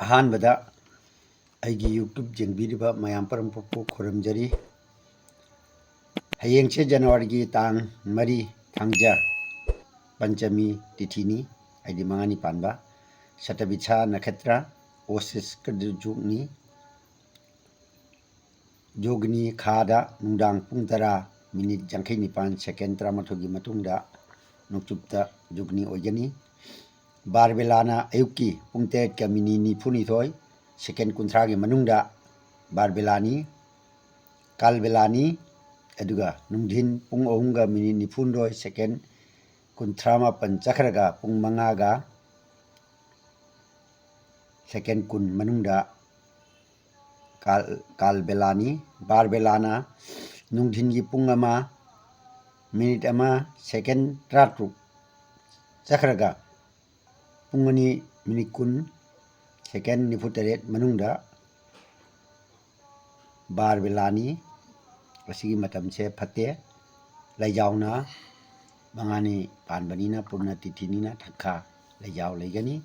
ꯑꯍꯥꯟꯕꯗ ꯑꯩꯒꯤ ꯌꯨꯇ꯭ꯌꯨꯕ ꯌꯦꯡꯕꯤꯔꯤꯕ ꯃꯌꯥꯝ ꯄꯨꯝꯅꯃꯛꯄꯨ ꯈꯨꯔꯨꯝꯖꯔꯤ꯫ ꯍꯌꯦꯡꯁꯦ ꯖꯅꯋꯥꯔꯤꯒꯤ ꯇꯥꯡ 4 ꯊꯥꯡꯖ ꯄꯟꯆꯃꯤ ꯇꯤꯊꯤꯅꯤ, ꯍꯥꯏꯗꯤ ꯃꯉꯥꯅꯤ ꯄꯥꯟꯕ ꯁꯇꯕꯤꯁꯥ ꯅꯈꯦꯇ꯭ꯔ ꯑꯣꯁꯤꯁꯀ ꯖꯨꯒꯅꯤ꯫ ꯖꯣꯒꯅꯤ ꯈꯥꯗ ꯅꯨꯡꯗꯥꯡ ꯄꯨꯡ 10 ꯃꯤꯅꯤꯠ 59 ꯁꯦꯀꯦꯟ 18ꯒꯤ ꯃꯇꯨꯡꯗ ꯅꯣꯡꯆꯨꯞꯇ ꯖꯨꯒꯅꯤ ꯑꯣꯏꯒꯅꯤ꯫ ꯕꯥꯔꯕꯦꯂꯥꯅ ꯑꯌꯨꯛꯀꯤ ꯄꯨꯡ 8ꯒ ꯃꯤꯅꯤꯠ 92 ꯁꯦꯀꯦꯟ 30ꯒꯤ ꯃꯅꯨꯡꯗ ꯕꯥꯔꯕꯦꯂꯥꯅꯤ꯫ ꯀꯥꯜꯕꯦꯂꯥꯅꯤ ꯑꯗꯨꯒ ꯅꯨꯡꯊꯤꯟ ꯄꯨꯡ 3ꯒ ꯃꯤꯅꯤꯠ 92 ꯁꯦꯀꯦꯟ 38 ꯆꯠꯈ꯭ꯔꯒ ꯄꯨꯡ 5ꯒ ꯁꯦꯀꯦꯟ 10 ꯃꯅꯨꯡꯗ ꯀꯥꯜꯕꯦꯂꯥꯅꯤ꯫ ꯕꯥꯔꯕꯦꯂꯥꯅ ꯅꯨꯡꯊꯤꯟꯒꯤ ꯄꯨꯡ 1 ꯃꯤꯅꯤꯠ 1 ꯁꯦꯀꯦꯟ 13 ꯆꯠꯈ꯭ꯔꯒ ꯄꯨꯡ 2 ꯃꯤꯅꯤꯠ 10 ꯁꯦꯀꯦꯟ 48 ꯃꯅꯨꯡꯗ ꯕꯥꯔꯕꯦꯂꯥꯅꯤ꯫ ꯑꯁꯤꯒꯤ ꯃꯇꯝꯁꯦ ꯐꯠꯇꯦ, ꯂꯩꯖꯥꯎꯅ ꯃꯉꯥꯅꯤ ꯄꯥꯟꯕꯅꯤꯅ ꯄꯨꯔꯅ ꯇꯤꯊꯤꯅꯤꯅ ꯊꯛꯈꯥ ꯂꯩꯖꯥꯎ ꯂꯩꯒꯅꯤ꯫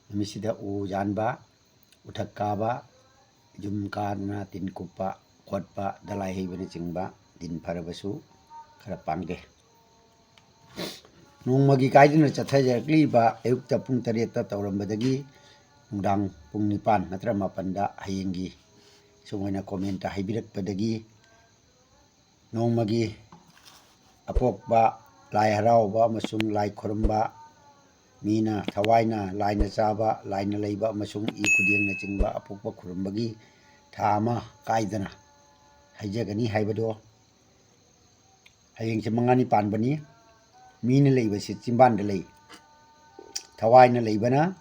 ꯅꯨꯃꯤꯠꯁꯤꯗ ꯎ ꯌꯥꯟꯕ, ꯎꯊꯛ ꯀꯥꯕ, ꯌꯨꯝ ꯀꯥꯗꯨꯅ ꯇꯤꯟ ꯀꯨꯞꯄ ꯈꯣꯠꯄ, ꯗꯂꯥꯏ ꯍꯩꯕꯅꯆꯤꯡꯕ ꯗꯤꯟ ꯐꯔꯕꯁꯨ ꯈꯔ ꯄꯥꯡꯗꯦ꯫ ꯅꯣꯡꯃꯒꯤ ꯀꯥꯏꯗꯅ ꯆꯠꯊꯖꯔꯛꯂꯤꯕ ꯑꯌꯨꯛꯇ ꯄꯨꯡ 8ꯇ ꯇꯧꯔꯝꯕꯗꯒꯤ ꯅꯨꯡꯗꯥꯡ ꯄꯨꯡ 9 ꯅꯠꯇ꯭ꯔꯒ 9ꯗ ꯍꯌꯦꯡꯒꯤ ꯁꯨꯃꯥꯏꯅ ꯀꯣꯃꯦꯟꯇ ꯍꯥꯏꯕꯤꯔꯛꯄꯗꯒꯤ ꯅꯣꯡꯃꯒꯤ ꯑꯄꯣꯛꯄ, ꯂꯥꯏ ꯍꯔꯥꯎꯕ ꯑꯃꯁꯨꯡ ꯂꯥꯏ ꯈꯨꯔꯨꯝꯕ, ꯃꯤꯅ ꯊꯋꯥꯏꯅ ꯂꯥꯏꯅ ꯆꯥꯕ, ꯂꯥꯏꯅ ꯂꯩꯕ ꯑꯃꯁꯨꯡ ꯏ ꯈꯨꯗꯦꯡꯅꯆꯤꯡꯕ ꯑꯄꯣꯛꯄ ꯈꯨꯔꯨꯝꯕꯒꯤ ꯊꯥ ꯑꯃ ꯀꯥꯏꯗꯅ ꯍꯥꯏꯖꯒꯅꯤ ꯍꯥꯏꯕꯗꯣ ꯍꯌꯦꯡꯁꯦ ꯃꯉꯥꯅꯤ ꯄꯥꯟꯕꯅꯤ꯫ ꯃꯤꯅ ꯂꯩꯕꯁꯤ ꯆꯤꯝꯕꯥꯟꯗ ꯂꯩ, ꯊꯋꯥꯏꯅ ꯂꯩꯕꯅ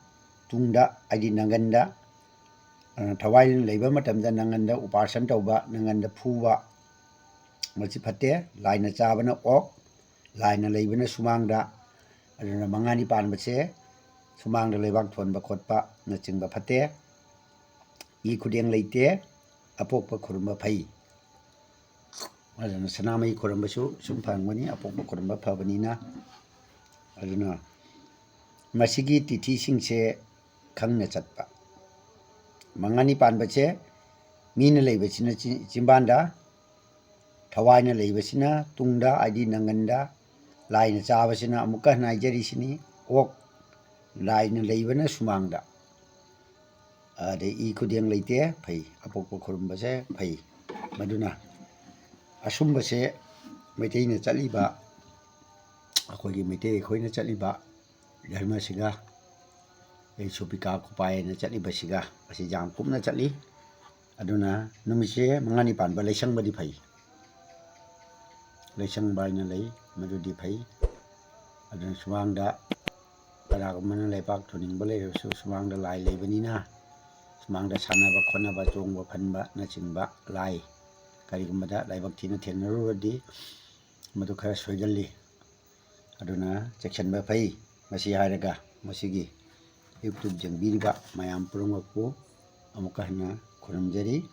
ꯇꯨꯡꯗ ꯍꯥꯏꯗꯤ ꯅꯪꯒꯟꯗ꯫ ꯊꯋꯥꯏꯅ ꯂꯩꯕ ꯃꯇꯝꯗ ꯅꯪꯒꯟꯗ ꯎꯄꯥꯔꯁꯟ ꯇꯧꯕ, ꯅꯪꯒꯟꯗ ꯐꯨꯕ ꯃꯁꯤ ꯐꯠꯇꯦ꯫ ꯂꯥꯏꯅ ꯆꯥꯕꯅ ꯑꯣꯛ, ꯂꯥꯏꯅ ꯂꯩꯕꯅ ꯁꯨꯃꯥꯡꯗ꯫ ꯑꯗꯨꯅ ꯃꯉꯥꯅꯤ ꯄꯥꯟꯕꯁꯦ ꯁꯨꯃꯥꯡꯗ ꯂꯩꯕꯥꯛ ꯊꯣꯟꯕ ꯈꯣꯠꯄꯅꯆꯤꯡꯕ ꯐꯠꯇꯦ꯫ ꯏ ꯈꯨꯗꯦꯡ ꯂꯩꯇꯦ, ꯑꯄꯣꯛꯄ ꯈꯨꯔꯨꯝꯕ ꯐꯩ꯫ ꯑꯗꯨꯅ ꯁꯅꯥꯃꯍꯤ ꯈꯨꯔꯨꯝꯕꯁꯨ ꯁꯨꯝ ꯐꯪꯒꯅꯤ, ꯑꯄꯣꯛꯄ ꯈꯨꯔꯨꯝꯕ ꯐꯕꯅꯤꯅ꯫ ꯑꯗꯨꯅ ꯃꯁꯤꯒꯤ ꯇꯤꯊꯤꯁꯤꯡꯁꯦ ꯈꯪꯅ ꯆꯠꯄ꯫ ꯃꯉꯥꯅꯤ ꯄꯥꯟꯕꯁꯦ ꯃꯤꯅ ꯂꯩꯕꯁꯤꯅ ꯆꯤꯝꯕꯥꯟꯗ, ꯊꯋꯥꯏꯅ ꯂꯩꯕꯁꯤꯅ ꯇꯨꯡꯗ ꯍꯥꯏꯗꯤ ꯅꯪꯒꯟꯗ, ꯂꯥꯏꯅ ꯆꯥꯕꯁꯤꯅ ꯑꯃꯨꯛꯀ ꯍꯟꯅ ꯍꯥꯏꯖꯔꯤꯁꯤꯅꯤ ꯑꯣꯛ, ꯂꯥꯏꯅ ꯂꯩꯕꯅ ꯁꯨꯃꯥꯡꯗ꯫ ꯑꯗꯩ ꯏ ꯈꯨꯗꯦꯡ ꯂꯩꯇꯦ, ꯐꯩ꯫ ꯑꯄꯣꯛꯄ ꯈꯨꯔꯨꯝꯕꯁꯦ ꯐꯩ꯫ ꯃꯗꯨꯅ ꯑꯁꯨꯝꯕꯁꯦ ꯃꯩꯇꯩꯅ ꯆꯠꯂꯤꯕ, ꯑꯩꯈꯣꯏꯒꯤ ꯃꯩꯇꯩ ꯑꯩꯈꯣꯏꯅ ꯆꯠꯂꯤꯕ ꯙꯔꯃꯁꯤꯒ ꯁꯨꯄꯤꯀꯥ ꯈꯨꯄꯥꯏꯅ ꯆꯠꯂꯤꯕꯁꯤꯒ ꯑꯁꯤ ꯌꯥꯝ ꯀꯨꯞꯅ ꯆꯠꯂꯤ꯫ ꯑꯗꯨꯅ ꯅꯨꯃꯤꯠꯁꯦ ꯃꯉꯥꯅꯤ ꯄꯥꯟꯕ ꯂꯩꯁꯪꯕꯗꯤ ꯐꯩ, ꯂꯩꯁꯪꯕ ꯍꯥꯏꯅ ꯂꯩ, ꯃꯗꯨꯗꯤ ꯐꯩ꯫ ꯑꯗꯨꯅ ꯁꯨꯃꯥꯡꯗ ꯀꯅꯥꯒꯨꯝꯕꯅ ꯂꯩꯕꯥꯛ ꯊꯣꯟꯅꯤꯡꯕ ꯂꯩꯔꯕꯁꯨ ꯁꯨꯃꯥꯡꯗ ꯂꯥꯏ ꯂꯩꯕꯅꯤꯅ ꯁꯨꯃꯥꯡꯗ ꯁꯥꯟꯅꯕ ꯈꯣꯠꯅꯕ, ꯆꯣꯡꯕ ꯐꯟꯕꯅꯆꯤꯡꯕ ꯂꯥꯏ ꯀꯔꯤꯒꯨꯝꯕꯗ ꯂꯥꯏꯕꯛ ꯊꯤꯅ ꯊꯦꯡꯅꯔꯨꯔꯗꯤ ꯃꯗꯨ ꯈꯔ ꯁꯣꯏꯒꯜꯂꯤ꯫ ꯑꯗꯨꯅ ꯆꯦꯛꯁꯤꯟꯕ ꯐꯩ꯫ ꯃꯁꯤ ꯍꯥꯏꯔꯒ ꯃꯁꯤꯒꯤ ꯌꯨꯇ꯭ꯌꯨꯕ ꯌꯦꯡꯕꯤꯔꯤꯕ ꯃꯌꯥꯝ ꯄꯨꯝꯅꯃꯛꯄꯨ ꯑꯃꯨꯛꯀ ꯍꯟꯅ ꯈꯨꯔꯨꯝꯖꯔꯤ꯫